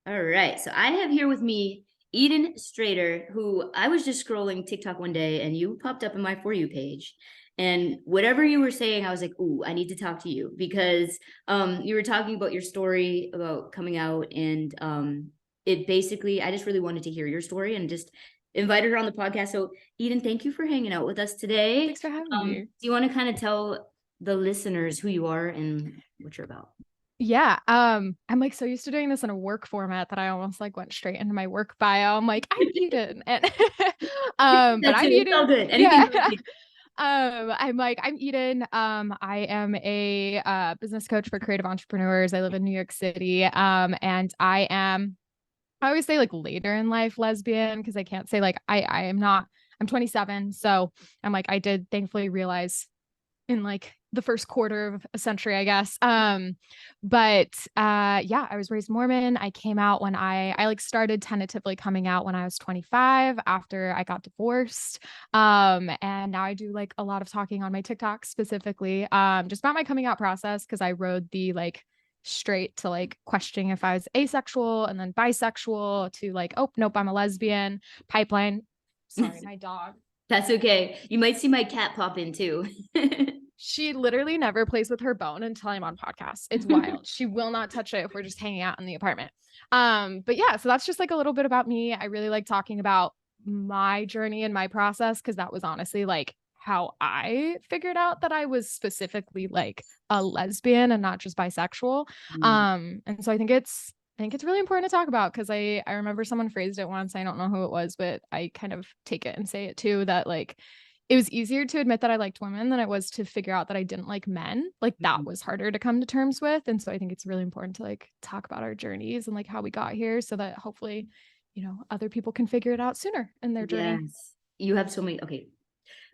All right. So I have here with me Eden Strader, who I was just scrolling TikTok one day and you popped up in my For You page. And whatever you were saying, I was like, ooh, I need to talk to you because you were talking about your story about coming out. And it basically, I just really wanted to hear your story and just invited her on the podcast. So, Eden, thank you for hanging out with us today. Thanks for having me. Do you want to kind of tell the listeners who you are and what you're about? Yeah. I'm like so used to doing this in a work format that I almost like went straight into my work bio. I'm like, I'm Eden. And but That's I'm it. It's all Eden. good. Anything. Yeah. I'm Eden. I am a business coach for creative entrepreneurs. I live in New York City. And I always say like later in life lesbian because I can't say like I am not, I'm 27. So I'm like, I did thankfully realize in like the first quarter of a century, I guess. Yeah, I was raised Mormon. I came out when I like started tentatively coming out when I was 25 after I got divorced. And now I do like a lot of talking on my TikTok specifically, just about my coming out process because I rode the like straight to like questioning if I was asexual and then bisexual to like, oh nope, I'm a lesbian pipeline. Sorry, my dog. That's okay. You might see my cat pop in too. She literally never plays with her bone until I'm on podcasts. It's wild. She will not touch it if we're just hanging out in the apartment. But yeah, so that's just like a little bit about me. I really like talking about my journey and my process because that was honestly like how I figured out that I was specifically like a lesbian and not just bisexual. And so I think it's really important to talk about because I remember someone phrased it once. I don't know who it was, but I kind of take it and say it too that like it was easier to admit that I liked women than it was to figure out that I didn't like men. Like that was harder to come to terms with. And so I think it's really important to like talk about our journeys and like how we got here so that hopefully, other people can figure it out sooner in their journey. Yes. You have so many. Okay.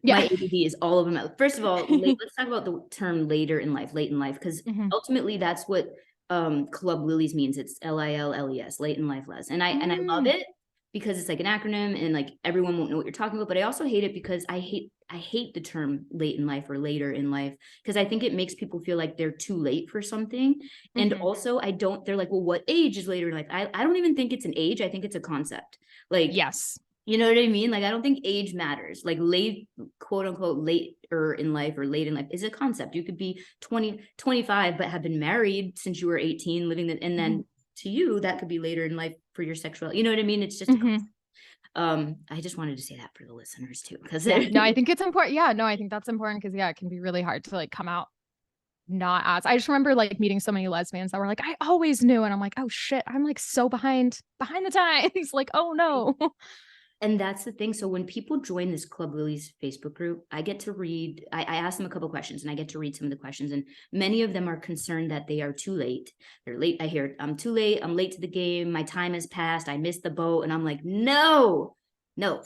My Yeah. ADD is all of them. First of all, let's talk about the term later in life, late in life, because Mhm. ultimately that's what Club Lilies means. It's LILLES, late in life les. And I love Mm. it because it's like an acronym and like everyone won't know what you're talking about. But I also hate it because I hate the term late in life or later in life because I think it makes people feel like they're too late for something. And Mhm. also they're like, well, what age is later in life? I don't even think it's an age. I think it's a concept. Like, Yes. you know what I mean? Like, I don't think age matters. Like, late, quote unquote, later in life or late in life is a concept. You could be 20, 25, but have been married since you were 18, living that. And Mhm. then to you, that could be later in life for your sexuality. You know what I mean? It's just, Mhm. I just wanted to say that for the listeners too, because Yeah. No, I think it's important. Yeah. No, I think that's important because yeah, it can be really hard to like come out not as I just remember like meeting so many lesbians that were like, I always knew. And I'm like, oh shit, I'm like so behind the times. Like, oh no. and that's the thing. So when people join this Club Lilies Facebook group, I get to read, I ask them a couple questions and I get to read some of the questions. And many of them are concerned that they are too late. They're late. I hear, I'm too late. I'm late to the game. My time has passed. I missed the boat. And I'm like, no, no.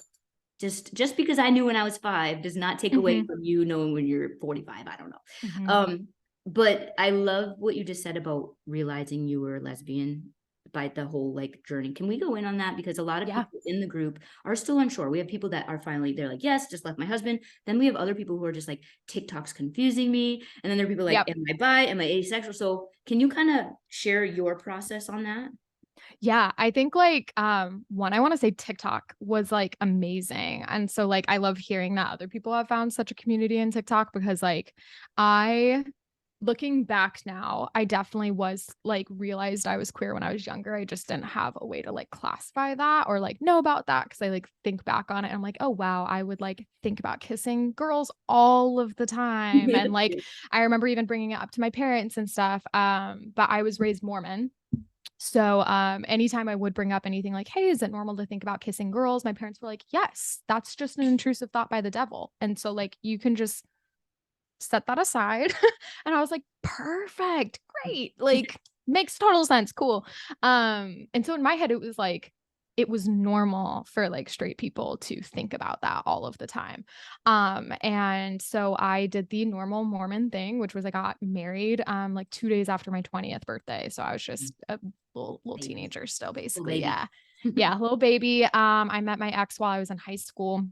Just because I knew when I was 5 does not take away Mhm. from you knowing when you're 45. I don't know. Mhm. But I love what you just said about realizing you were a lesbian by the whole like journey. Can we go in on that? Because a lot of Yeah. people in the group are still unsure. We have people that are finally, they're like, yes, just left my husband. Then we have other people who are just like, TikTok's confusing me. And then there are people like, Yep. am I bi? Am I asexual? So can you kind of share your process on that? Yeah, I think like one I want to say TikTok was like amazing. And so like I love hearing that other people have found such a community in TikTok because like I looking back now, I definitely was like realized I was queer when I was younger. I just didn't have a way to like classify that or like know about that because I like think back on it and I'm like, oh wow, I would like think about kissing girls all of the time. And like I remember even bringing it up to my parents and stuff. But I was raised Mormon. So anytime I would bring up anything like, hey, is it normal to think about kissing girls? My parents were like, yes, that's just an intrusive thought by the devil. And so like you can just set that aside. And I was like, perfect, great, like makes total sense, cool. And so in my head, it was like it was normal for like straight people to think about that all of the time. And so I did the normal Mormon thing, which was I got married like 2 days after my 20th birthday. So I was just a little Baby. teenager still, Little basically. baby. Yeah. Yeah, little baby. I met my ex while I was in high school.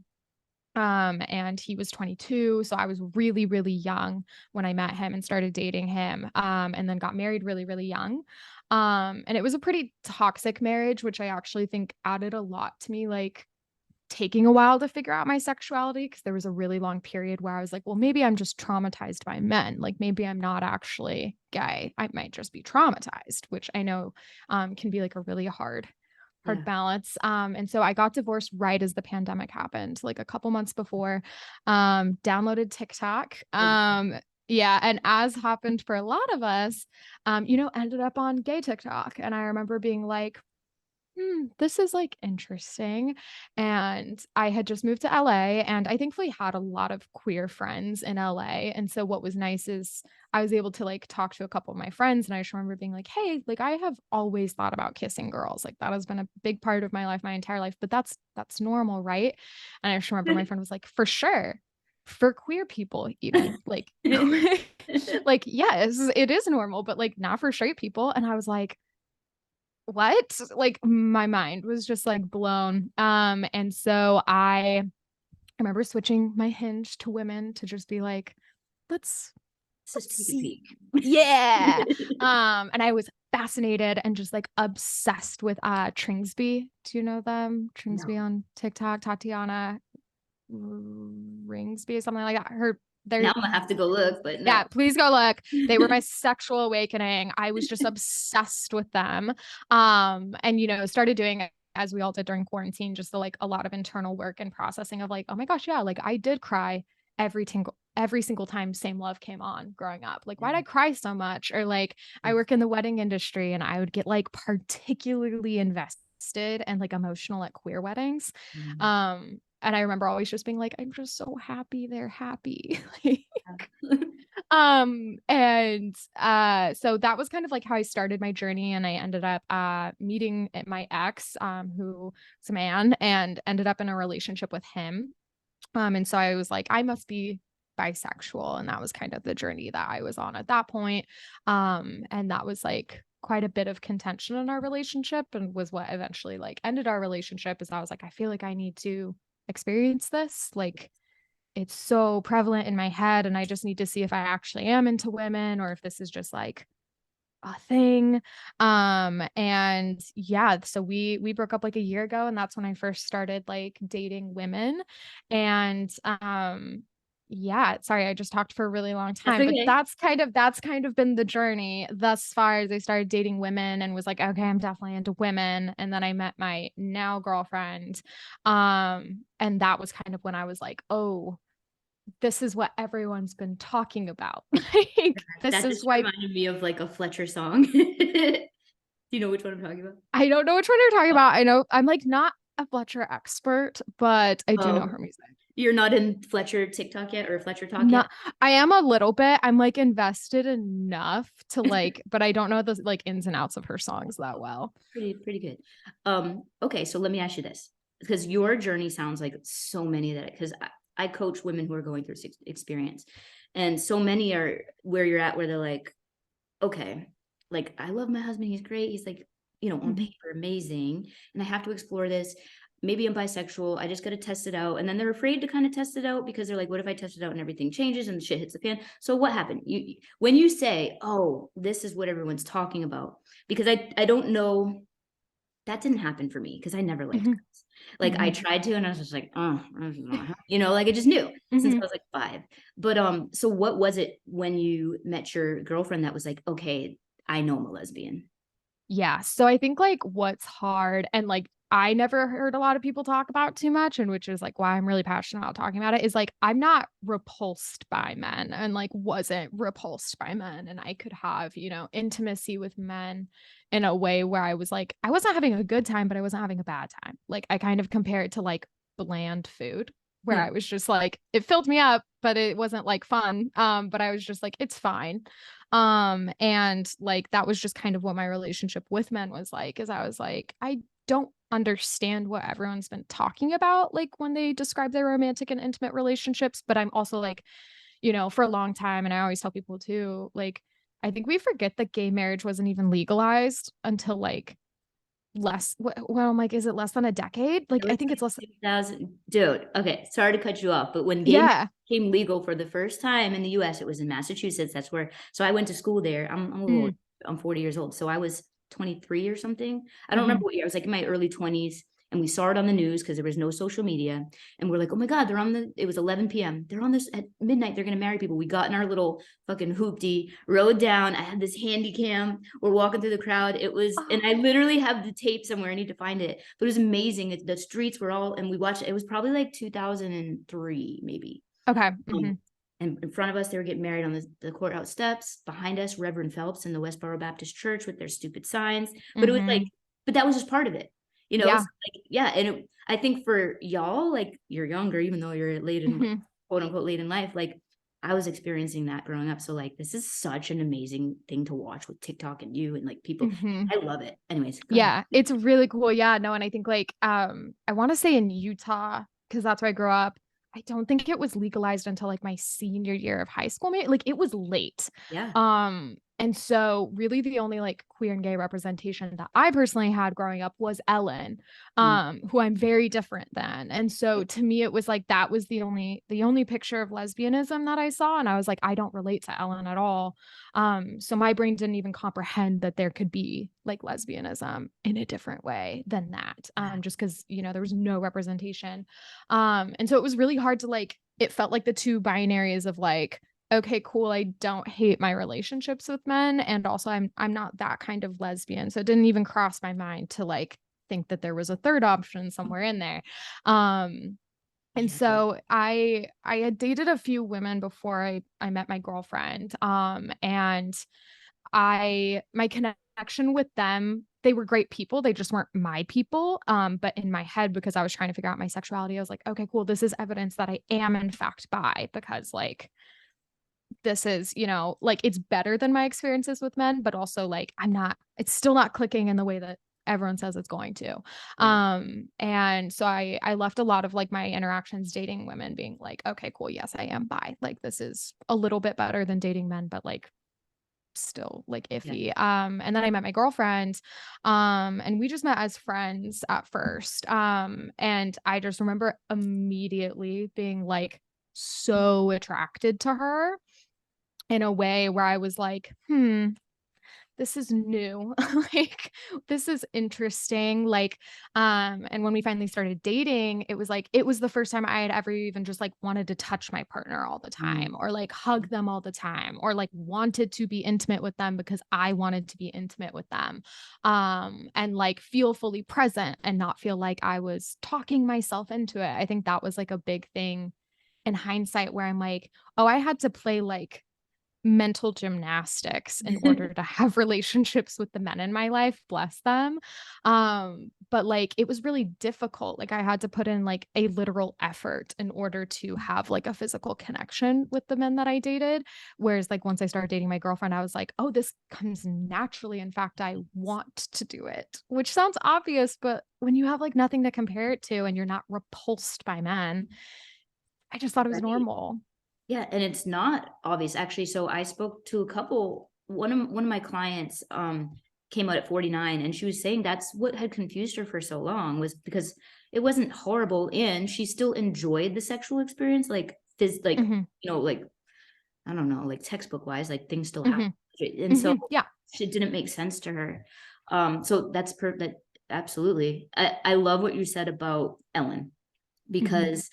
And he was 22. So I was really, really young when I met him and started dating him. And then got married really, really young. And it was a pretty toxic marriage, which I actually think added a lot to me, like taking a while to figure out my sexuality, because there was a really long period where I was like, well, maybe I'm just traumatized by men. Like maybe I'm not actually gay. I might just be traumatized, which I know can be like a really hard Yeah. balance. And so I got divorced right as the pandemic happened, like a couple months before. Downloaded TikTok. Yeah, and as happened for a lot of us, ended up on gay TikTok. And I remember being like, this is like interesting. And I had just moved to LA, and I thankfully had a lot of queer friends in LA. And so what was nice is I was able to like talk to a couple of my friends, and I just remember being like, hey, like I have always thought about kissing girls. Like that has been a big part of my life, my entire life, but that's normal, right? And I just remember my friend was like, for sure. For queer people, Eden, like, like, yes, it is normal, but like not for straight people. And I was like, what? Like my mind was just like blown. And so I remember switching my hinge to women to just be like, let's Let's just take a see. peek. Yeah. And I was fascinated and just like obsessed with Tringsby. Do you know them? Tringsby No. on TikTok, Tatiana Ringsby, something like that. They're Now I'm gonna have to go look, but yeah, no. please go look. They were my sexual awakening. I was just obsessed with them. And started doing it as we all did during quarantine, just the, like a lot of internal work and processing of like, oh my gosh, yeah, like I did cry every single time Same Love came on growing up. Like, why'd I cry so much? Or like I work in the wedding industry, and I would get like particularly invested and like emotional at queer weddings. Mhm. And I remember always just being like, I'm just so happy they're happy. Like, Yeah. so that was kind of like how I started my journey, and I ended up meeting my ex, who was a man, and ended up in a relationship with him. And so I was like, I must be bisexual, and that was kind of the journey that I was on at that point. And that was like quite a bit of contention in our relationship, and was what eventually like ended our relationship. Is I was like, I feel like I need to experience this, like it's so prevalent in my head, and I just need to see if I actually am into women, or if this is just like a thing. And yeah, so we broke up like a year ago, and that's when I first started like dating women. And yeah, sorry, I just talked for a really long That's time, but okay. that's kind of been the journey thus far, as I started dating women and was like, okay, I'm definitely into women. And then I met my now girlfriend. And that was kind of when I was like, oh, this is what everyone's been talking about. Like, this That is just why. reminded me of like a Fletcher song. Do you know which one I'm talking about? I don't know which one you're talking about. I know I'm like not a Fletcher expert, but I do know Oh, her music. you're not in Fletcher TikTok yet or Fletcher Talk yet? Not, I am a little bit. I'm like invested enough to like, but I don't know the like ins and outs of her songs that well. Pretty good. Okay, so let me ask you this, because your journey sounds like so many that because I coach women who are going through experience, and so many are where you're at, where they're like, okay, like I love my husband, he's great, he's like, on Mhm. paper amazing, and I have to explore this. Maybe I'm bisexual, I just got to test it out, and then they're afraid to kind of test it out because they're like, what if I test it out and everything changes and shit hits the fan? So what happened? You when you say, oh, this is what everyone's talking about, because I don't know, that didn't happen for me because I never liked Mhm. girls. Like I Mhm. tried to, and I was just like, oh, like I just knew since I Mhm. was like 5. But so what was it when you met your girlfriend that was like, okay, I know I'm a lesbian? Yeah. So I think like what's hard, and like I never heard a lot of people talk about too much, and which is like why I'm really passionate about talking about it, is like I'm not repulsed by men, and like wasn't repulsed by men. And I could have, intimacy with men in a way where I was like, I wasn't having a good time, but I wasn't having a bad time. Like I kind of compare it to like bland food, where Hmm. I was just like, it filled me up, but it wasn't like fun. But I was just like, it's fine. And like that was just kind of what my relationship with men was like, is I was like, I don't understand what everyone's been talking about, like when they describe their romantic and intimate relationships. But I'm also like, for a long time, and I always tell people too, like, I think we forget that gay marriage wasn't even legalized until like well, I'm like, is it less than a decade? Like, It I was think it's like less. 2000. Dude, okay, sorry to cut you off, but when gay marriage Yeah. became legal for the first time in the US, it was in Massachusetts. That's where, so I went to school there. I'm a little Mm, older. I'm 40 years old. So I was 23 or something. I don't hmm remember what year. I was like in my early 20s, and we saw it on the news because there was no social media. And we're like, oh my God, it was 11 p.m. They're on this at midnight. They're going to marry people. We got in our little fucking hoopty, rode down. I had this handy cam. We're walking through the crowd. And I literally have the tape somewhere. I need to find it. But it was amazing. The streets were all, and we watched, it was probably like 2003, maybe. Okay. Um, and in front of us, they were getting married on the courthouse steps. Behind us, Reverend Phelps and the Westboro Baptist Church with their stupid signs. But it was like, hmm but that was just part of it, you know? So Yeah. like, yeah. And I think for y'all, like you're younger, even though you're late in, hmm quote unquote, late in life, like I was experiencing that growing up. So like, this is such an amazing thing to watch with TikTok and you and like people. hmm I love it. Anyways, go ahead. Yeah, it's really cool. Yeah, no, and I think like I want to say in Utah, because that's where I grew up. I don't think it was legalized until like my senior year of high school, maybe. Like it was late. Yeah. And so really the only like queer and gay representation that I personally had growing up was Ellen, Mm. who I'm very different than. And so to me it was like that was the only picture of lesbianism that I saw. And I was like, I don't relate to Ellen at all. So my brain didn't even comprehend that there could be like lesbianism in a different way than that. Just because, there was no representation. And so it was really hard to like, it felt like the two binaries of like, okay, cool, I don't hate my relationships with men. And also I'm not that kind of lesbian. So it didn't even cross my mind to like think that there was a third option somewhere in there. And Yeah. so I had dated a few women before I met my girlfriend. And my connection with them, they were great people. They just weren't my people. But in my head, because I was trying to figure out my sexuality, I was like, okay, cool. This is evidence that I am in fact bi, because like this is, like it's better than my experiences with men, but also like it's still not clicking in the way that everyone says it's going to. Right. And so I left a lot of like my interactions dating women being like, okay, cool, yes, I am bi. Like this is a little bit better than dating men, but like still like Yeah. iffy. And then I met my girlfriend, and we just met as friends at first. And I just remember immediately being like so attracted to her in a way where I was like, this is new. Like this is interesting. Like, and when we finally started dating, it was like, it was the first time I had ever even just like wanted to touch my partner all the Mm. time, or like hug them all the time, or like wanted to be intimate with them because I wanted to be intimate with them. And like feel fully present and not feel like I was talking myself into it. I think that was like a big thing in hindsight where I'm like, oh, I had to play like mental gymnastics in order to have relationships with the men in my life, bless them. But like it was really difficult. Like I had to put in like a literal effort in order to have like a physical connection with the men that I dated. Whereas like once I started dating my girlfriend, I was like, oh, this comes naturally. In fact, I want to do it, which sounds obvious, but when you have like nothing to compare it to and you're not repulsed by men, I just thought it was Right. normal. Yeah, and it's not obvious actually. So I spoke to a couple. One of my clients came out at 49, and she was saying that's what had confused her for so long, was because it wasn't horrible and she still enjoyed the sexual experience, like hmm like I don't know, like textbook wise, like things still happen. hmm And so Yeah. it didn't make sense to her. So that absolutely. I love what you said about Ellen, hmm because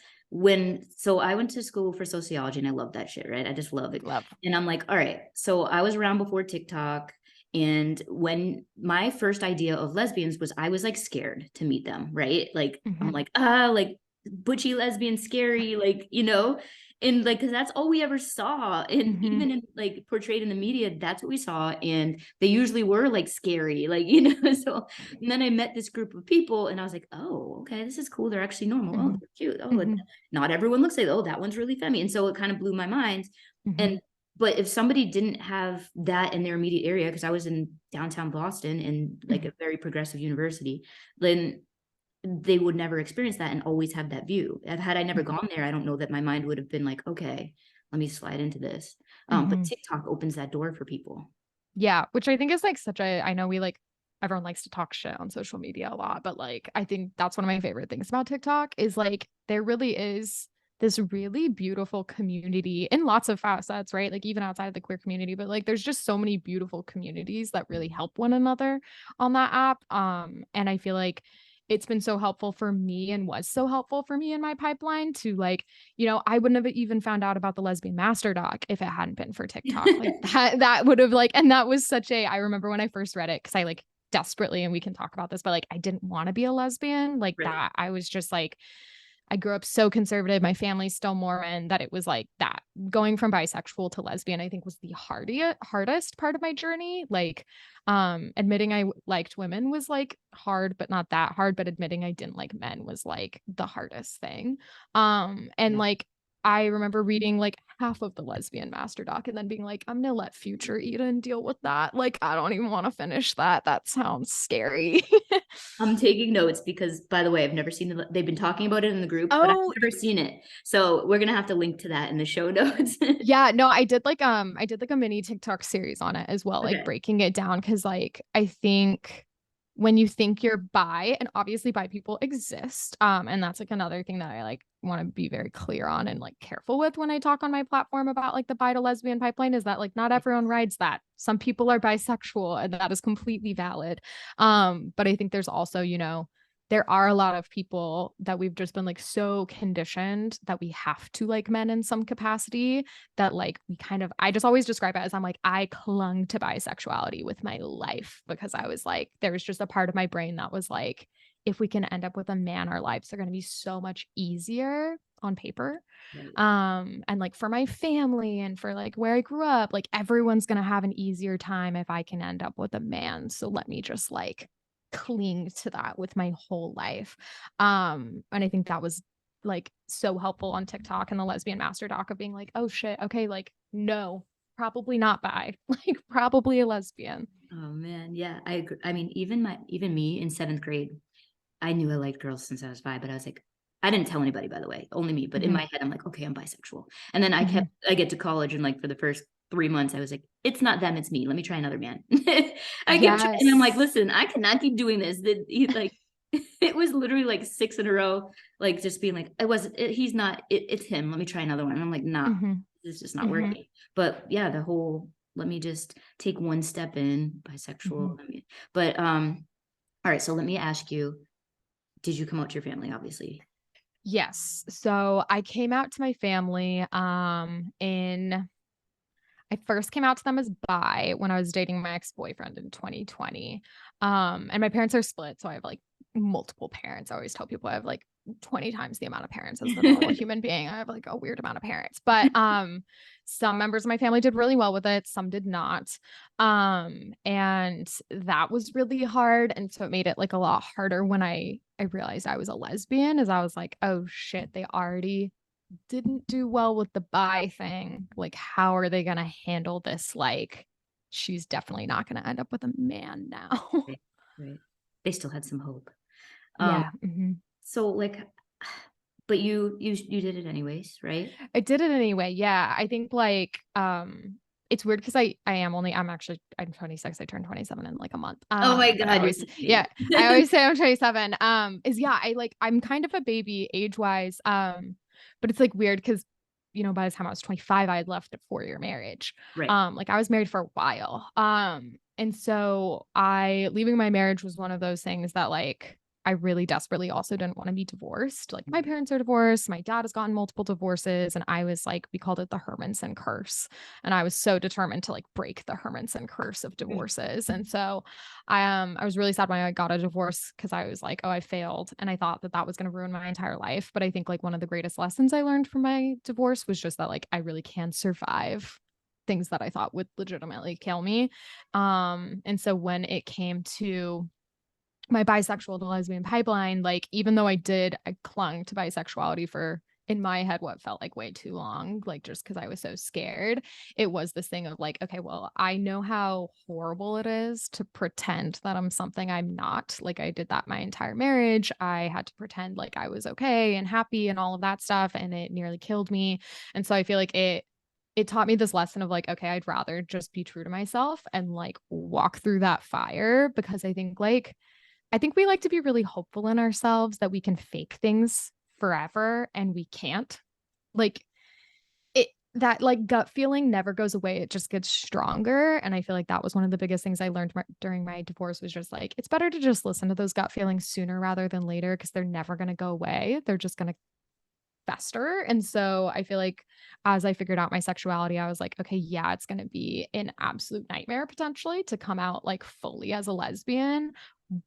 so I went to school for sociology and I love that shit, right? I just love it. Love. And I'm like, all right, so I was around before TikTok. And when my first idea of lesbians was, I was like scared to meet them, right? Like, I'm Mhm. like, like butchy lesbian, scary, like, and like, because that's all we ever saw. And Mhm. even in like portrayed in the media, that's what we saw. And they usually were like scary, like, so and then I met this group of people and I was like, oh, okay, this is cool. They're actually normal. Oh, Mhm. they're cute. Oh, and Mhm. not everyone looks like, oh, that one's really femmy. And so it kind of blew my mind. Mhm. And but if somebody didn't have that in their immediate area, because I was in downtown Boston in like Mhm. a very progressive university, then they would never experience that and always have that view. Had I never Mhm. gone there, I don't know that my mind would have been like, okay, let me slide into this. But Mhm. TikTok opens that door for people. Yeah, which I think is like such a I know we like everyone likes to talk shit on social media a lot, but like I think that's one of my favorite things about TikTok is like there really is this really beautiful community in lots of facets, right? Like even outside of the queer community, but like there's just so many beautiful communities that really help one another on that app. And I feel like it's been so helpful for me and was so helpful for me in my pipeline to like, I wouldn't have even found out about the lesbian master doc if it hadn't been for TikTok. Like that would have like, and that was such I remember when I first read it, because I like desperately, and we can talk about this, but like I didn't want to be a lesbian like Right. that. I was just like, I grew up so conservative. My family's still Mormon that it was like that. Going from bisexual to lesbian, I think was the hardest part of my journey. Like, admitting I liked women was like hard, but not that hard. But admitting I didn't like men was like the hardest thing. And Yeah. like, I remember reading like half of the lesbian master doc and then being like, I'm gonna let future Eden deal with that. Like, I don't even want to finish that. That sounds scary. I'm taking notes because, by the way, I've never seen they've been talking about it in the group, but I've Oh, never seen it. So we're gonna have to link to that in the show notes. yeah, no, I did like a mini TikTok series on it as well, like Okay. breaking it down because like I think when you think you're bi, and obviously bi people exist, and that's like another thing that I like want to be very clear on and like careful with when I talk on my platform about like the bi to lesbian pipeline is that like not everyone rides that. Some people are bisexual and that is completely valid. But I think there's also, there are a lot of people that we've just been like so conditioned that we have to like men in some capacity that like we kind of, I just always describe it as I'm like, I clung to bisexuality with my life because I was like, there was just a part of my brain that was like, if we can end up with a man, our lives are going to be so much easier on paper. Right. And like for my family and for like where I grew up, like everyone's going to have an easier time if I can end up with a man. So let me just like cling to that with my whole life. And I think that was like so helpful on TikTok and the lesbian master doc of being like, oh shit, okay, like no, probably not bi, like probably a lesbian. Oh man, yeah, I agree. I mean, even me in seventh grade, I knew I liked girls since I was 5, but I was like, I didn't tell anybody, by the way, only me. But in Mhm, my head, I'm like, okay, I'm bisexual. And then mhm. I get to college, and like for the first 3 months, I was like, it's not them, it's me. Let me try another man. I kept trying, and I'm like, Yes. listen, I cannot keep doing this. Like, it was literally like 6 in a row, like just being like, he's not, it's him. Let me try another one. And I'm like, nah, Mhm, this is just not mhm, working. But yeah, the whole, let me just take one step in, mhm. bisexual. But all right, so let me ask you, did you come out to your family, obviously? Yes. So I came out to my family in I first came out to them as bi when I was dating my ex-boyfriend in 2020. And my parents are split, so I have like multiple parents. I always tell people I have like 20 times the amount of parents as the normal human being. I have like a weird amount of parents. But some members of my family did really well with it, some did not. And that was really hard. And so it made it like a lot harder when I realized I was a lesbian, as I was like, oh shit, they already didn't do well with the bi thing. Like, how are they going to handle this? Like, she's definitely not going to end up with a man now. Right, right. They still had some hope. Um, Yeah. Mhm. so like, but you did it anyways, right? I did it anyway. Yeah. I think like, it's weird because I'm 26. I turned 27 in like a month. Oh my But I God, you're always, such a yeah, baby. I always say I'm 27. Is yeah, I'm kind of a baby age wise. But it's like weird because by the time I was 25, I had left a 4-year marriage. Right. Like I was married for a while. And so leaving my marriage was one of those things that like I really desperately also didn't want to be divorced. Like my parents are divorced. My dad has gotten multiple divorces. And I was like, we called it the Hermanson curse. And I was so determined to like break the Hermanson curse of divorces. And so I was really sad when I got a divorce because I was like, oh, I failed. And I thought that that was going to ruin my entire life. But I think like one of the greatest lessons I learned from my divorce was just that like I really can survive things that I thought would legitimately kill me. And so when it came to my bisexual to lesbian pipeline, like even though I clung to bisexuality for in my head what felt like way too long, like just because I was so scared, it was this thing of like, okay, well, I know how horrible it is to pretend that I'm something I'm not. Like I did that my entire marriage. I had to pretend like I was okay and happy and all of that stuff, and it nearly killed me. And so I feel like it taught me this lesson of like, okay, I'd rather just be true to myself and like walk through that fire, because I think we like to be really hopeful in ourselves that we can fake things forever, and we can't. Like it that like gut feeling never goes away. It just gets stronger. And I feel like that was one of the biggest things I learned during my divorce, was just like, it's better to just listen to those gut feelings sooner rather than later, because they're never going to go away. They're just going to fester. And so I feel like as I figured out my sexuality, I was like, okay, yeah, it's going to be an absolute nightmare potentially to come out like fully as a lesbian,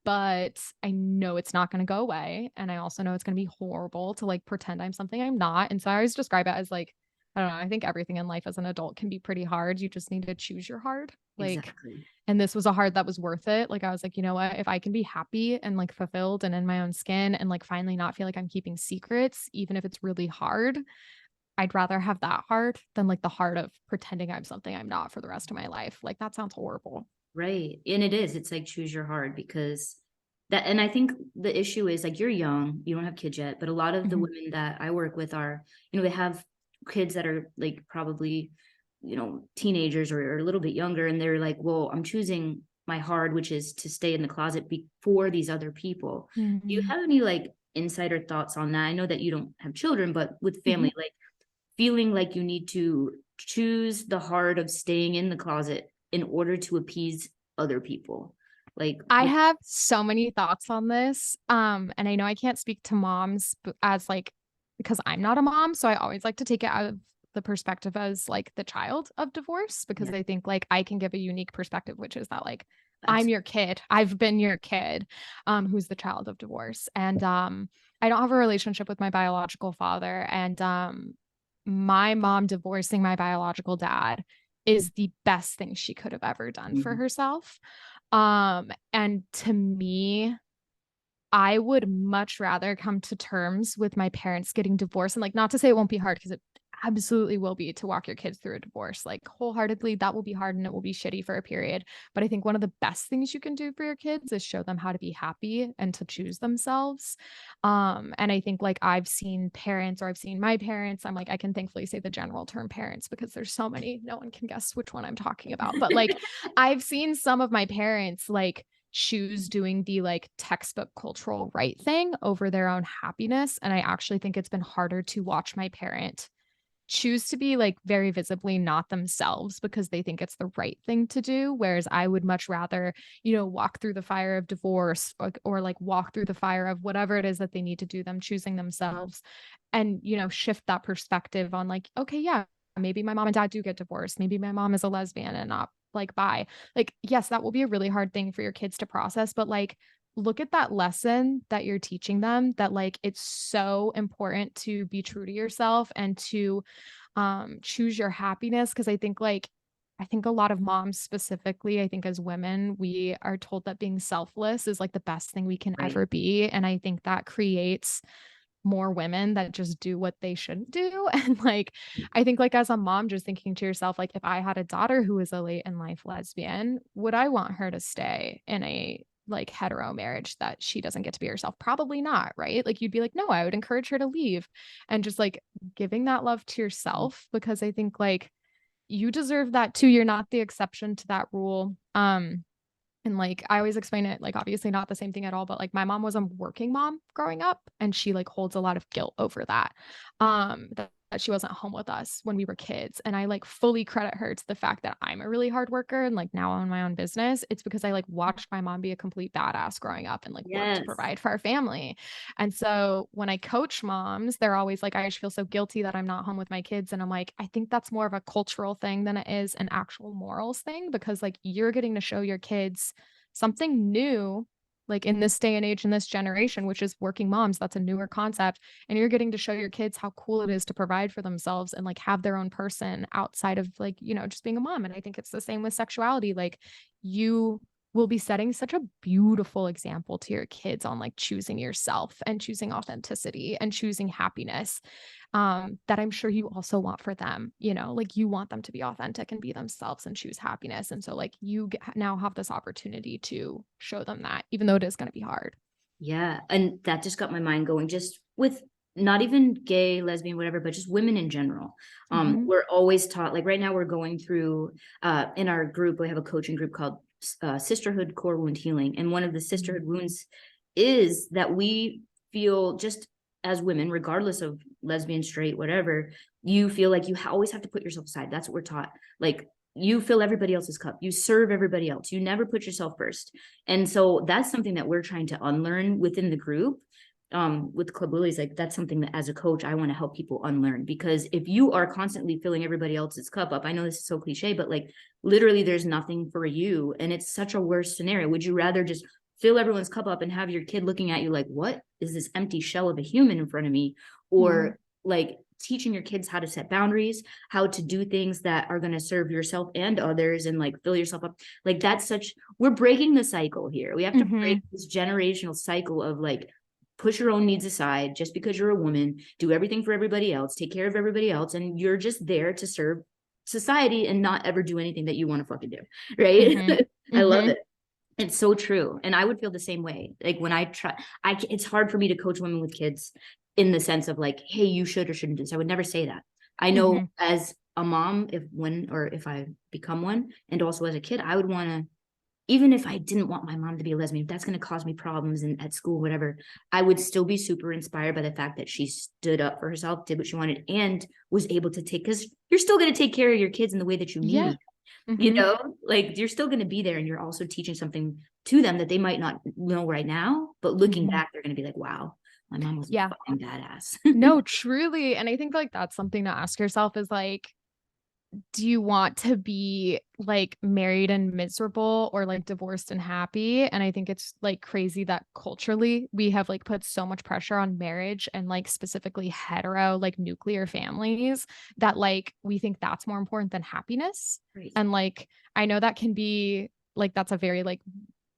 but I know it's not going to go away. And I also know it's going to be horrible to like pretend I'm something I'm not. And so I always describe it as like, I don't know, I think everything in life as an adult can be pretty hard. You just need to choose your hard. Like, Exactly. and this was a hard that was worth it. Like, I was like, you know what? If I can be happy and like fulfilled and in my own skin and like finally not feel like I'm keeping secrets, even if it's really hard, I'd rather have that heart than like the heart of pretending I'm something I'm not for the rest of my life. Like, that sounds horrible. Right. And it is, it's like choose your hard, because that, and I think the issue is like you're young, you don't have kids yet, but a lot of the Mhm. women that I work with are, they have kids that are like probably, teenagers or a little bit younger, and they're like, well, I'm choosing my hard, which is to stay in the closet before these other people. Do you Mhm. have any like insider thoughts on that? I know that you don't have children, but with Mhm. family, like feeling like you need to choose the hard of staying in the closet in order to appease other people. Like, I have so many thoughts on this. And I know I can't speak to moms as like, because I'm not a mom. So I always like to take it out of the perspective as like the child of divorce, because yeah, I think like I can give a unique perspective, which is that like I'm absolutely. your kid. I've been your kid, who's the child of divorce. And I don't have a relationship with my biological father. And my mom divorcing my biological dad is the best thing she could have ever done for Mhm. herself. And to me, I would much rather come to terms with my parents getting divorced. And like, not to say it won't be hard, because it absolutely will be, to walk your kids through a divorce. Like, wholeheartedly, that will be hard and it will be shitty for a period. But I think one of the best things you can do for your kids is show them how to be happy and to choose themselves. And I think like I've seen parents, or I've seen my parents, I'm like, I can thankfully say the general term parents, because there's so many, no one can guess which one I'm talking about. But like, I've seen some of my parents like choose doing the like textbook cultural right thing over their own happiness. And I actually think it's been harder to watch my parent choose to be like very visibly not themselves because they think it's the right thing to do. Whereas I would much rather, walk through the fire of divorce, or like walk through the fire of whatever it is that they need to do, them choosing themselves, and, shift that perspective on like, okay, yeah, maybe my mom and dad do get divorced. Maybe my mom is a lesbian and not like bi. Like, yes, that will be a really hard thing for your kids to process, but like, look at that lesson that you're teaching them, that like it's so important to be true to yourself and to choose your happiness. Because I think a lot of moms specifically, I think as women, we are told that being selfless is like the best thing we can Right. ever be. And I think that creates more women that just do what they shouldn't do. And like, I think like as a mom, just thinking to yourself, like if I had a daughter who was a late in life lesbian, would I want her to stay in a like hetero marriage that she doesn't get to be herself? Probably not, right? Like you'd be like, no, I would encourage her to leave. And just like giving that love to yourself, because I think like you deserve that too. You're not the exception to that rule. And like I always explain it, like obviously not the same thing at all, but like my mom was a working mom growing up, and she like holds a lot of guilt over that. That she wasn't home with us when we were kids. And I like fully credit her to the fact that I'm a really hard worker and like now I own my own business. It's because I like watched my mom be a complete badass growing up and like work to Yes. provide for our family. And so when I coach moms, they're always like, I just feel so guilty that I'm not home with my kids. And I'm like, I think that's more of a cultural thing than it is an actual morals thing, because like you're getting to show your kids something new, like in this day and age, in this generation, which is working moms. That's a newer concept. And you're getting to show your kids how cool it is to provide for themselves and like have their own person outside of like, just being a mom. And I think it's the same with sexuality. Like you will be setting such a beautiful example to your kids on like choosing yourself and choosing authenticity and choosing happiness, that I'm sure you also want for them. Like you want them to be authentic and be themselves and choose happiness. And so like you now have this opportunity to show them that, even though it is going to be hard. Yeah. And that just got my mind going just with not even gay, lesbian, whatever, but just women in general. Mhm. We're always taught, like right now we're going through, in our group, we have a coaching group called Sisterhood Core Wound Healing. And one of the sisterhood wounds is that we feel just as women, regardless of lesbian, straight, whatever, you feel like you always have to put yourself aside. That's what we're taught. Like you fill everybody else's cup, you serve everybody else, you never put yourself first. And so that's something that we're trying to unlearn within the group. With club bullies, like that's something that as a coach I want to help people unlearn, because if you are constantly filling everybody else's cup up, I know this is so cliche, but like literally there's nothing for you, and it's such a worse scenario. Would you rather just fill everyone's cup up and have your kid looking at you like, what is this empty shell of a human in front of me? Mhm. Or like teaching your kids how to set boundaries, how to do things that are going to serve yourself and others, and like fill yourself up. Like that's such, we're breaking the cycle here. We have to break Mhm. this generational cycle of like, push your own needs aside just because you're a woman, do everything for everybody else, take care of everybody else, and you're just there to serve society and not ever do anything that you want to fucking do. Right. Mhm. I love Mhm. it. It's so true. And I would feel the same way. Like when I try, it's hard for me to coach women with kids in the sense of like, hey, you should or shouldn't do this. I would never say that. I know Mhm. as a mom, if I become one, and also as a kid, I would want to, even if I didn't want my mom to be a lesbian, if that's going to cause me problems at school, whatever, I would still be super inspired by the fact that she stood up for herself, did what she wanted, and was able to take, because you're still going to take care of your kids in the way that you Yeah. need, Mhm. like you're still going to be there, and you're also teaching something to them that they might not know right now, but looking Mhm. back, they're going to be like, wow, my mom was a Yeah. fucking badass. No, truly, and I think, like, that's something to ask yourself is, like, do you want to be, like, married and miserable or, like, divorced and happy? And I think it's, like, crazy that culturally we have, like, put so much pressure on marriage and, like, specifically hetero, like, nuclear families that, like, we think that's more important than happiness. Crazy. And, like, I know that can be like, that's a very, like,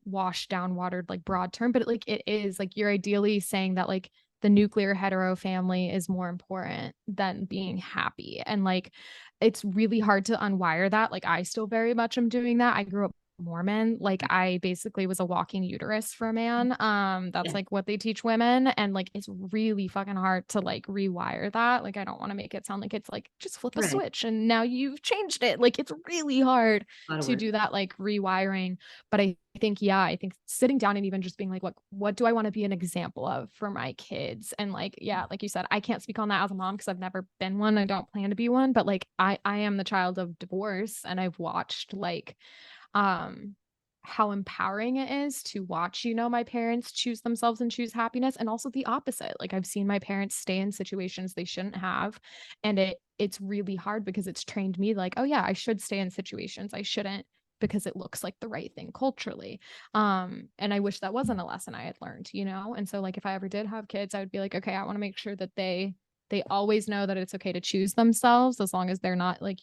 washed down, watered, like, broad term, but, like, it is, like, you're ideally saying that, like, the nuclear hetero family is more important than being happy, and, like, it's really hard to unwire that, like, I still very much am doing that. I grew up Mormon, like, I basically was a walking uterus for a man, that's, Yeah. like, what they teach women, and, like, it's really fucking hard to, like, rewire that, like, I don't wanna make it sound like it's, like, just flip a Right. switch and now you've changed it, like, it's really hard A lot of to work. do that, like, rewiring, but I think, yeah, I think sitting down and even just being like, what do I wanna be an example of for my kids? And, like, yeah, like you said, I can't speak on that as a mom because 'cause I've never been one, I don't plan to be one, but, like, I am the child of divorce, and I've watched, like, um, how empowering it is to watch, my parents choose themselves and choose happiness, and also the opposite. Like, I've seen my parents stay in situations they shouldn't have, and it's really hard because it's trained me like, "Oh, yeah, I should stay in situations I shouldn't because it looks like the right thing culturally." And I wish that wasn't a lesson I had learned, you know? And so, like, if I ever did have kids, I would be like, "Okay, I wanna make sure that they always know that it's okay to choose themselves as long as they're not, like,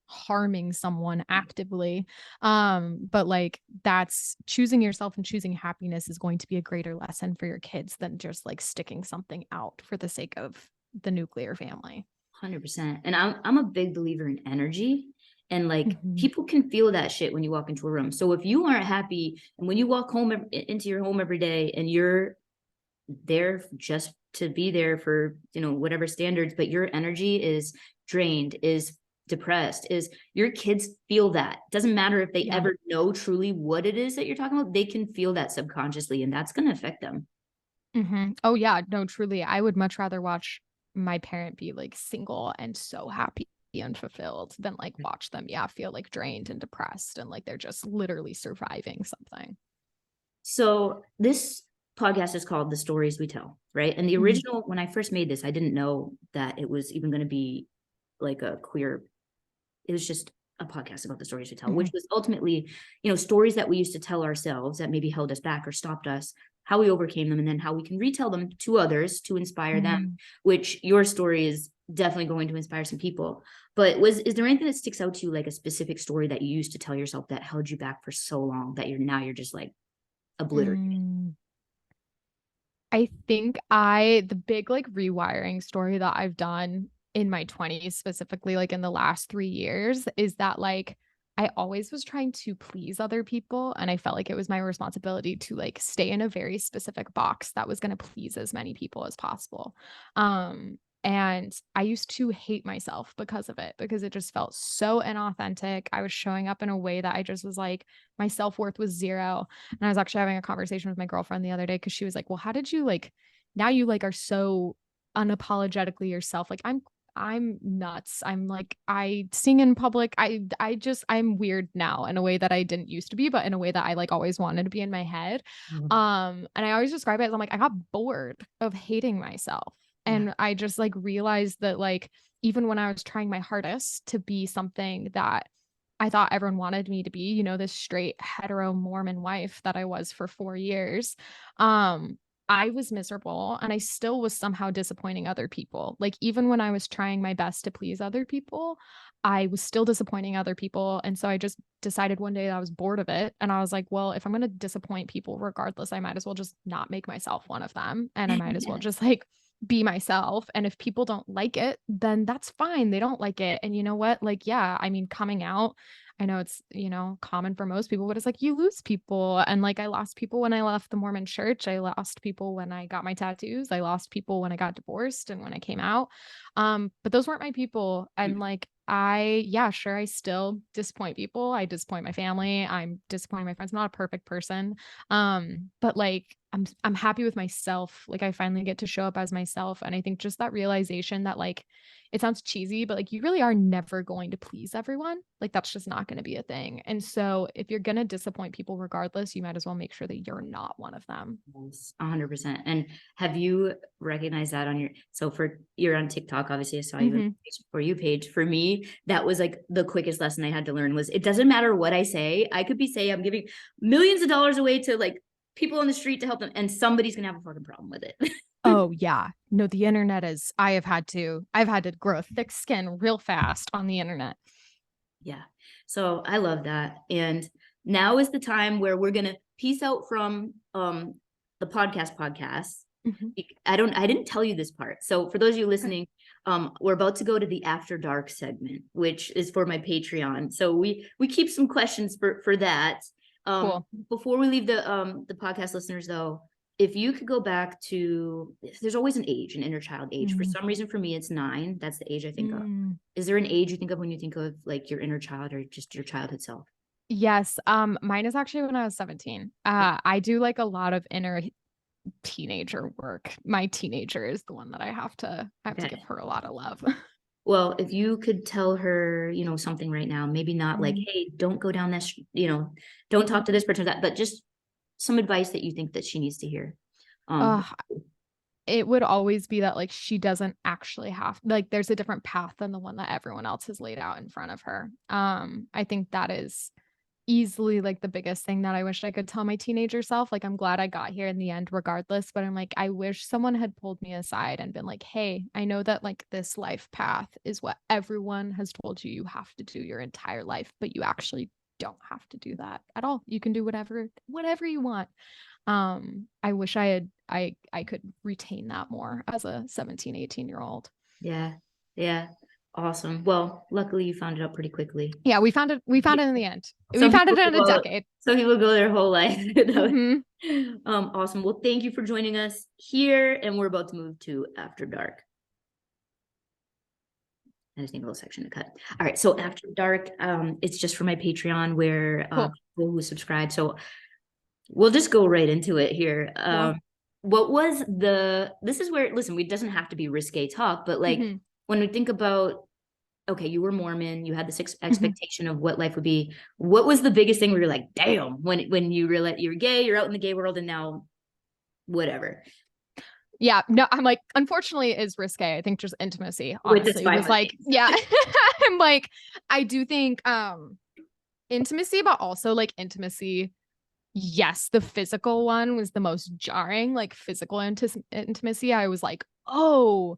harming someone actively." But, like, that's choosing yourself and choosing happiness is going to be a greater lesson for your kids than just, like, sticking something out for the sake of the nuclear family. 100%. And I'm a big believer in energy, and like Mhm. people can feel that shit when you walk into a room. So if you aren't happy, and when you walk home into your home every day, and you're there just to be there for, whatever standards, but your energy is drained, is depressed, is, your kids feel that. Doesn't matter if they Yeah. ever know truly what it is that you're talking about, they can feel that subconsciously, and that's going to affect them. Mhm. Oh, yeah, no, truly, I would much rather watch my parent be, like, single and so happy and fulfilled than, like, watch them, yeah, feel, like, drained and depressed and like they're just literally surviving something. So this podcast is called The Stories We Tell, right? And the Mhm. original, when I first made this, I didn't know that it was even going to be like a queer, it was just a podcast about the stories we tell, which Mhm. was ultimately, stories that we used to tell ourselves that maybe held us back or stopped us, how we overcame them, and then how we can retell them to others to inspire them, Mhm. which your story is definitely going to inspire some people. But is there anything that sticks out to you, like a specific story that you used to tell yourself that held you back for so long that you're just like obliterated? Mm. I think the big, like, rewiring story that I've done in my 20s, specifically, like, in the last 3 years, is that, like, I always was trying to please other people, and I felt like it was my responsibility to like stay in a very specific box that was going to please as many people as possible. And I used to hate myself because of it, because it just felt so inauthentic. I was showing up in a way that I just was like, my self-worth was zero. And I was actually having a conversation with my girlfriend the other day because she was like, well, how did you like, now you like are so unapologetically yourself. Like I'm nuts. I'm like, I sing in public. I'm weird now in a way that I didn't used to be, but in a way that I like always wanted to be in my head. Mhm. And I always describe it as I'm like, I got bored of hating myself. Yeah. And I just like realized that like, even when I was trying my hardest to be something that I thought everyone wanted me to be, you know, this straight hetero Mormon wife that I was for 4 years, um, I was miserable and I still was somehow disappointing other people. Like, even when I was trying my best to please other people, I was still disappointing other people. And so I just decided one day that I was bored of it. And I was like, well, if I'm going to disappoint people regardless, I might as well just not make myself one of them. And I might as well Yes. just like be myself. And if people don't like it, then that's fine. They don't like it. And you know what? Like, yeah, I mean, coming out, I know it's, you know, common for most people, but it's like you lose people. And like I lost people when I left the Mormon church. I lost people when I got my tattoos. I lost people when I got divorced and when I came out. But those weren't my people. And like yeah, sure, I still disappoint people. I disappoint my family. I'm disappointing my friends. I'm not a perfect person. But like I'm happy with myself. Like I finally get to show up as myself. And I think just that realization that like it sounds cheesy, but like you really are never going to please everyone. Like that's just not going to be a thing. And so if you're going to disappoint people regardless, you might as well make sure that you're not one of them. Yes, 100%. And have you recognized that on you're on TikTok, obviously I saw you on Mm-hmm. the For You page. For me, that was like the quickest lesson I had to learn was it doesn't matter what I say. I could be saying I'm giving millions of dollars away to like people on the street to help them, and somebody's gonna have a fucking problem with it. Oh yeah. No, the internet is, I've had to grow thick skin real fast on the internet. Yeah. So I love that. And now is the time where we're gonna peace out from the podcast. Mhm. I didn't tell you this part. So for those of you listening, we're about to go to the After Dark segment, which is for my Patreon. So we keep some questions for that. Cool. Before we leave the podcast listeners though, if you could go back to, there's always an age, an inner child age. For Mm. some reason, for me, it's 9. That's the age I think of. Mm. Is there an age you think of when you think of like your inner child or just your childhood self? Yes. Mine is actually when I was 17. I do like a lot of inner teenager work. My teenager is the one that I have to give Okay. her a lot of love. Well, if you could tell her, something right now, maybe not like, Mm. hey, don't go down this, don't talk to this person, that, but just some advice that you think that she needs to hear. Um, Uh, it would always be that like she doesn't actually have like there's a different path than the one that everyone else has laid out in front of her. I think that is easily like the biggest thing that I wish I could tell my teenager self. Like, I'm glad I got here in the end, regardless. But I'm like, I wish someone had pulled me aside and been like, hey, I know that like this life path is what everyone has told you you have to do your entire life, but you actually don't have to do that at all. You can do whatever you want. I wish I could retain that more as a 17, 18-year-old. yeah, yeah, awesome. Well, luckily you found it out pretty quickly. Yeah, we found it in the end. We Some found people it in a go, decade. some people go their whole life without. Hmm. Awesome. Well, thank you for joining us here, and we're about to move to After Dark. I just need a little section to cut. All right. So After Dark, it's just for my Patreon where Cool. people who subscribe. So we'll just go right into it here. Cool. What was this is where, listen, it doesn't have to be risque talk, but like Hmm. when we think about, okay, you were Mormon, you had this Hmm. expectation of what life would be. What was the biggest thing where you're like, damn, when you realize you're gay, you're out in the gay world, and now whatever. Yeah, no, I'm like, unfortunately, it is risque. I think just intimacy, With this honestly, five was foot like, yeah. I'm like, I do think intimacy, but also like intimacy. Yes, the physical one was the most jarring, like physical intimacy. I was like, oh,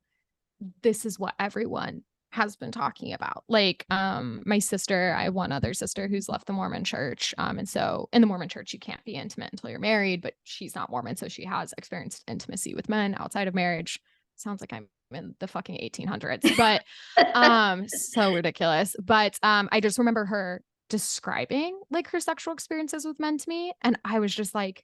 this is what everyone has been talking about. Like, my sister, I have one other sister who's left the Mormon church. And so in the Mormon church, you can't be intimate until you're married, but she's not Mormon. So she has experienced intimacy with men outside of marriage. Sounds like I'm in the fucking 1800s, but so ridiculous. But I just remember her describing like her sexual experiences with men to me. And I was just like,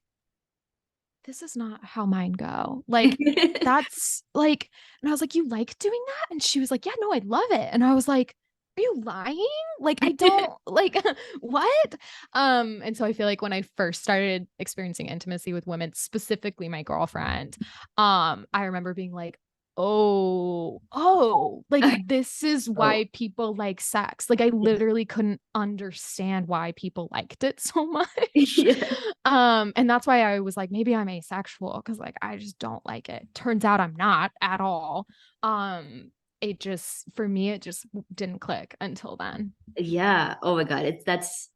this is not how mine go. Like, that's like, and I was like, you like doing that? And she was like, yeah, no, I love it. And I was like, are you lying? Like, I don't like what? And so I feel like when I first started experiencing intimacy with women, specifically my girlfriend, I remember being like, like this is Oh, why people like sex. Like I literally couldn't understand why people liked it so much. yeah. And that's why I was like, maybe I'm asexual because like I just don't like it. Turns out I'm not at all. It just for me, it just didn't click until then. Yeah. Oh my God. That's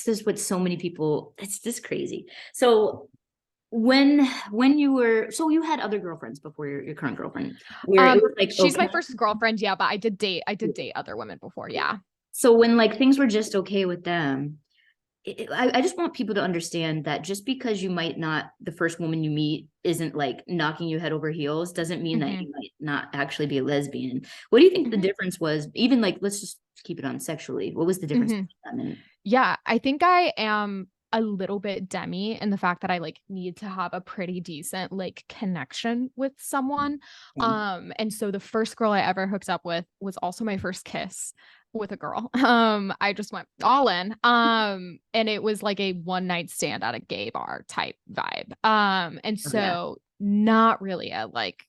just what so many people, it's just crazy. So when you were, so you had other girlfriends before your current girlfriend, where it was like, She's okay. my first girlfriend, yeah, but I did date other women before, yeah. So when like things were just okay with them, I just want people to understand that just because you might not, the first woman you meet isn't like knocking you head over heels, doesn't mean that Mm-hmm. you might not actually be a lesbian. What do you think the Mm-hmm. difference was? Even like, let's just keep it on sexually. What was the difference Mm-hmm. between them? Yeah, I think I am a little bit demi in the fact that I like need to have a pretty decent like connection with someone. And And so the first girl I ever hooked up with was also my first kiss with a girl. I just went all in. And it was like a one night stand at a gay bar type vibe. And oh yeah. so not really a like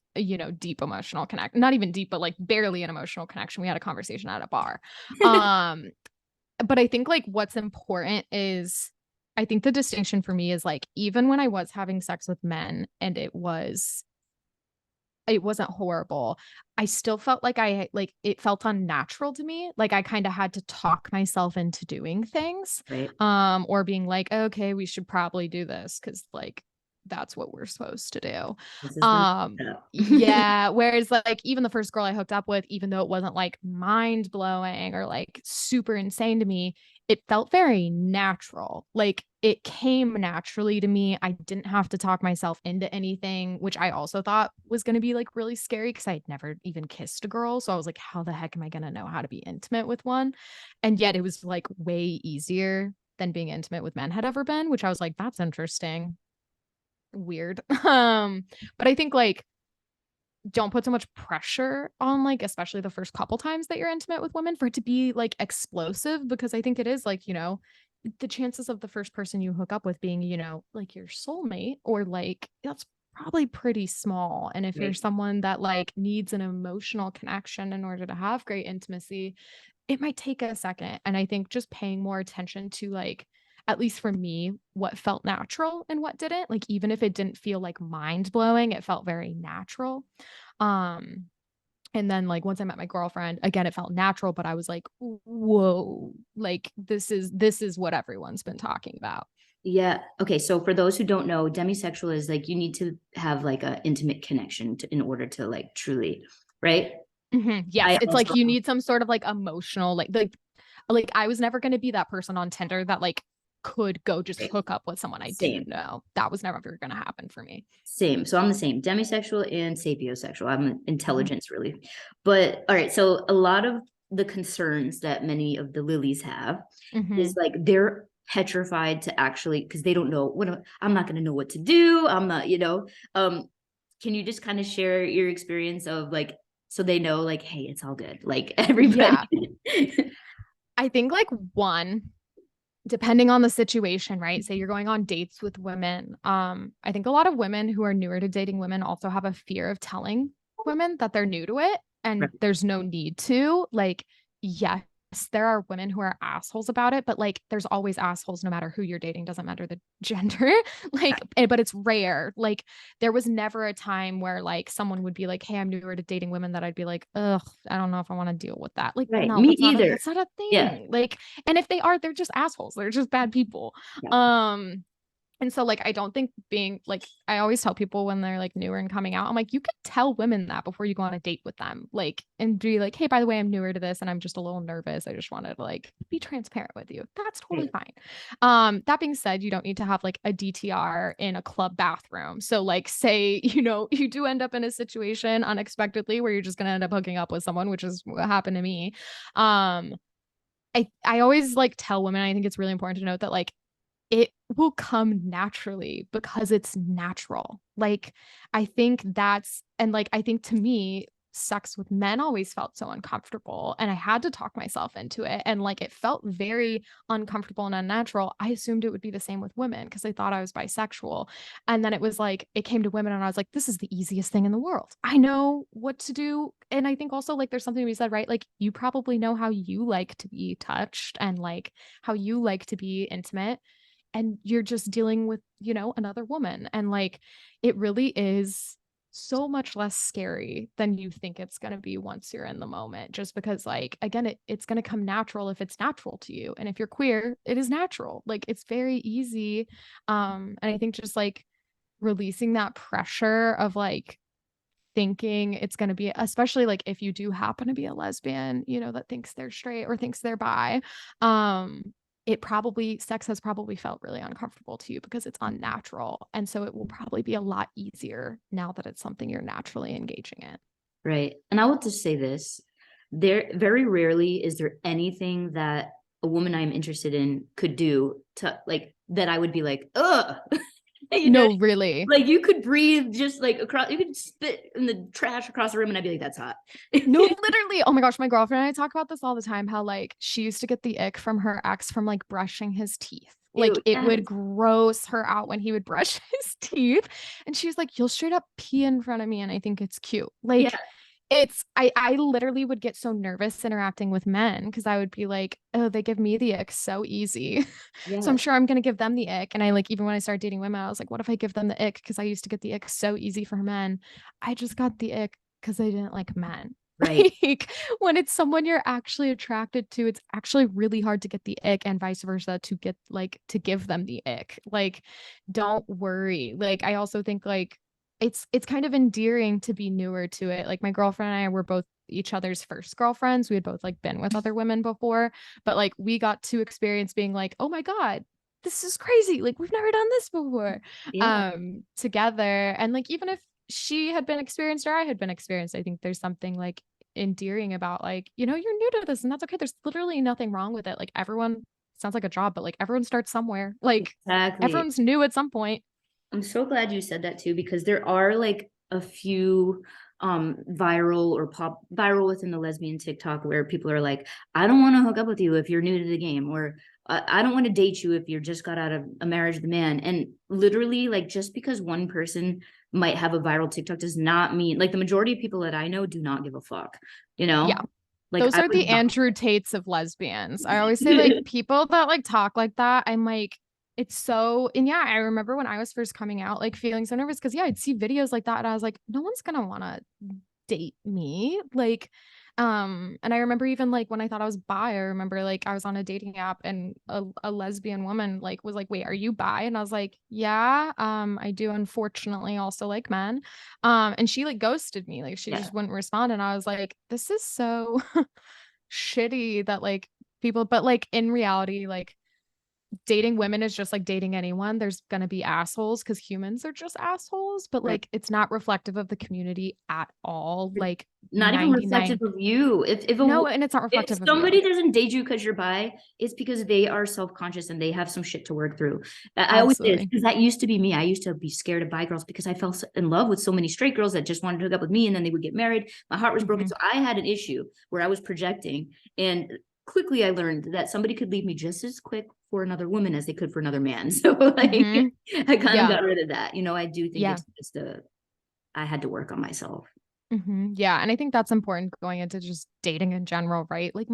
deep emotional connect, not even deep, but like barely an emotional connection. We had a conversation at a bar. Um, but I think like what's important is I think the distinction for me is like even when I was having sex with men and it wasn't horrible, I still felt like I like it felt unnatural to me. Like I kind of had to talk myself into doing things Right. or being like, okay, we should probably do this cuz like that's what we're supposed to do. This is the Um setup. yeah, whereas like even the first girl I hooked up with, even though it wasn't like mind blowing or like super insane to me, it felt very natural. Like it came naturally to me. I didn't have to talk myself into anything, which I also thought was going to be like really scary because I'd never even kissed a girl. So I was like, how the heck am I going to know how to be intimate with one? And yet it was like way easier than being intimate with men had ever been, which I was like, that's interesting. Weird. But I think like don't put so much pressure on like especially the first couple times that you're intimate with women for it to be like explosive because I think it is like, the chances of the first person you hook up with being, like your soulmate or like that's probably pretty small. And if you're Right. someone that like needs an emotional connection in order to have great intimacy, it might take a second. And I think just paying more attention to like, at least for me, what felt natural and what didn't, like even if it didn't feel like mind blowing, it felt very natural. Um, and then like once I met my girlfriend, again, it felt natural, but I was like, whoa, like this is what everyone's been talking about. Yeah. Okay. So for those who don't know, demisexual is like you need to have like an intimate connection in order to like truly, right? Yes, I it's like also you need some sort of like emotional, like I was never going to be that person on Tinder that like could go just right. hook up with someone I didn't Same. know. That was never going to happen for me. Same. So I'm the same, demisexual and sapiosexual. I'm an Mhm. intelligence really. But all right, so a lot of the concerns that many of the lilies have is Mhm. like they're petrified to actually because they don't know I'm not going to know what to do. I'm not, can you just kind of share your experience of like so they know like hey, it's all good. Like everybody. Yeah. I think like one, depending on the situation, right? Say you're going on dates with women. I think a lot of women who are newer to dating women also have a fear of telling women that they're new to it and Right. there's no need to. Like, yes, there are women who are assholes about it, but like there's always assholes no matter who you're dating, doesn't matter the gender. Yeah. But it's rare. Like there was never a time where like someone would be like, "Hey, I'm newer to dating women," that I'd be like, "Ugh, I don't know if I want to deal with that." Like, Right. no, Me either. that's not a Yeah. thing. Like, and if they are, they're just assholes. They're just bad people. Yeah. Um, and so like I don't think being like I always tell people when they're like newer and coming out, I'm like, you could tell women that before you go on a date with them. Like and be like, hey, by the way, I'm newer to this and I'm just a little nervous. I just wanted to like be transparent with you. That's totally Right. fine. That being said, you don't need to have like a DTR in a club bathroom. So like say, you do end up in a situation unexpectedly where you're just gonna end up hooking up with someone, which is what happened to me. Um I always like tell women, I think it's really important to note that like it will come naturally because it's natural. Like, I think that's, and like, I think to me, sex with men always felt so uncomfortable. And I had to talk myself into it. And like, it felt very uncomfortable and unnatural. I assumed it would be the same with women because I thought I was bisexual. And then it was like, it came to women and I was like, this is the easiest thing in the world. I know what to do. And I think also like there's something to be said, right? Like, you probably know how you like to be touched and like how you like to be intimate, and you're just dealing with, another woman. And like, it really is so much less scary than you think it's going to be once you're in the moment, just because like, again, it's going to come natural if it's natural to you. And if you're queer, it is natural. Like, it's very easy. And I think just like releasing that pressure of like thinking it's going to be, especially like if you do happen to be a lesbian, that thinks they're straight or thinks they're bi, um sex has probably felt really uncomfortable to you because it's unnatural, and so it will probably be a lot easier now that it's something you're naturally engaging in. Right. And I will just say this. There very rarely is there anything that a woman I'm interested in could do to like that I would be like, ugh. You know, No, really. like you could breathe just like across, you could spit in the trash across the room and I'd be like, that's hot. No, literally. Oh my gosh, my girlfriend and I talk about this all the time, how like she used to get the ick from her ex from like brushing his teeth. Ew, Like, it would yes. gross her out when he would brush his teeth. And she was like, you'll straight up pee in front of me and I think it's cute. Yeah. Like, I literally would get so nervous interacting with men because I would be like, oh, they give me the ick so easy. So I'm Yes. sure I'm gonna give them the ick. And I like, even when I started dating women, I was like, what if I give them the ick? Because I used to get the ick so easy for men. I just got the ick because I didn't like men. Right. Like, when it's someone you're actually attracted to, it's actually really hard to get the ick, and vice versa to get like to give them the ick. Like, don't worry. Like, I also think like it's kind of endearing to be newer to it. Like, my girlfriend and I were both each other's first girlfriends. We had both like been with other women before, but like we got to experience being like, oh my God, this is crazy. Like, we've never done this before Yeah. together. And like, even if she had been experienced or I had been experienced, I think there's something like endearing about like, you're new to this and that's okay. There's literally nothing wrong with it. Like, everyone sounds like a job, but like everyone starts somewhere. Like, Exactly. everyone's new at some point. I'm so glad you said that too, because there are like a few viral or pop viral within the lesbian TikTok where people are like, I don't want to hook up with you if you're new to the game, or I don't want to date you if you're just got out of a marriage with a man. And literally, like, just because one person might have a viral TikTok does not mean like the majority of people that I know do not give a fuck, you Yeah. know? Like Those I are would the not. Andrew Tates of lesbians. I always say like people that like talk like that, I'm like, it's so, and yeah, I remember when I was first coming out, like feeling so nervous because yeah, I'd see videos like that and I was like, no one's gonna wanna date me. Like, and I remember even like when I thought I was bi, I remember like I was on a dating app and a lesbian woman like was like, wait, are you bi? And I was like, yeah, I do unfortunately also like men. And she like ghosted me, like she Yeah. just wouldn't respond. And I was like, this is so shitty that like people, but like in reality, like dating women is just like dating anyone. There's gonna be assholes because humans are just assholes, but Right. like it's not reflective of the community at all. Like Not even reflective 99, of you. no, and it's not If reflective of you. somebody doesn't date you because you're bi, it's because they are self-conscious and they have some shit to work through. I always say this Absolutely. because that used to be me. I used to be scared of bi girls because I fell in love with so many straight girls that just wanted to hook up with me and then they would get married. My heart was broken. Hmm. So I had an issue where I was projecting, and quickly I learned that somebody could leave me just as quick for another woman as they could for another man. So like Hmm. I kind of Yeah. got rid of that. I do think Yeah. it's just I had to work on myself. Hmm. Yeah. And I think that's important going into just dating in general, right? Like,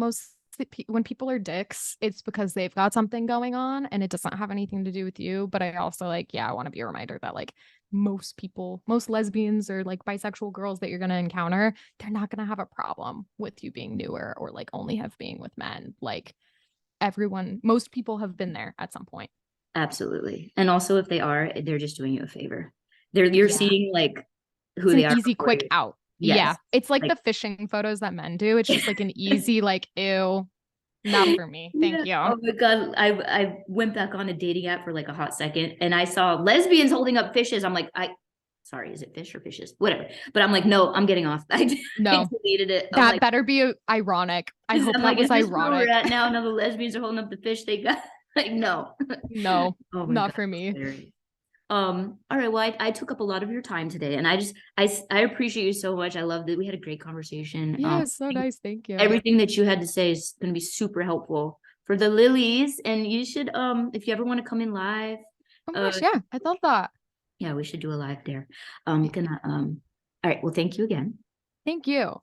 when people are dicks, it's because they've got something going on and it doesn't have anything to do with you. But I also like, yeah, I want to be a reminder that like most people, most lesbians or like bisexual girls that you're going to encounter, they're not going to have a problem with you being newer or like only have being with men. Like, most people have been there at some point. Absolutely. And also if they are, they're just doing you a favor. You're Yeah. seeing like It's who an they are easy, before quick you. out. Yes. Yeah. It's like Like the fishing photos that men do. It's just like an easy, like, ew, not for me. Thank yeah. you. Oh my God. I went back on a dating app for like a hot second and I saw lesbians holding up fishes. I'm like, sorry, is it fish or fishes? Whatever. But I'm like, no, I'm getting off. I No. deleted it. I'm That like, better be ironic. I hope I'm that like, was is this where we're ironic. at now? Now the lesbians are holding up the fish they got. Like, no. No, Oh my not God. for me. Hilarious. All right. Well, I took up a lot of your time today, and I appreciate you so much. I love that we had a great conversation. Yeah, it's so nice. Thank you. Everything that you had to say is going to be super helpful for the lilies, and you should, if you ever want to come in live, Oh my gosh, yeah, I thought that. yeah, we should do a live there. All right. Well, thank you again. Thank you.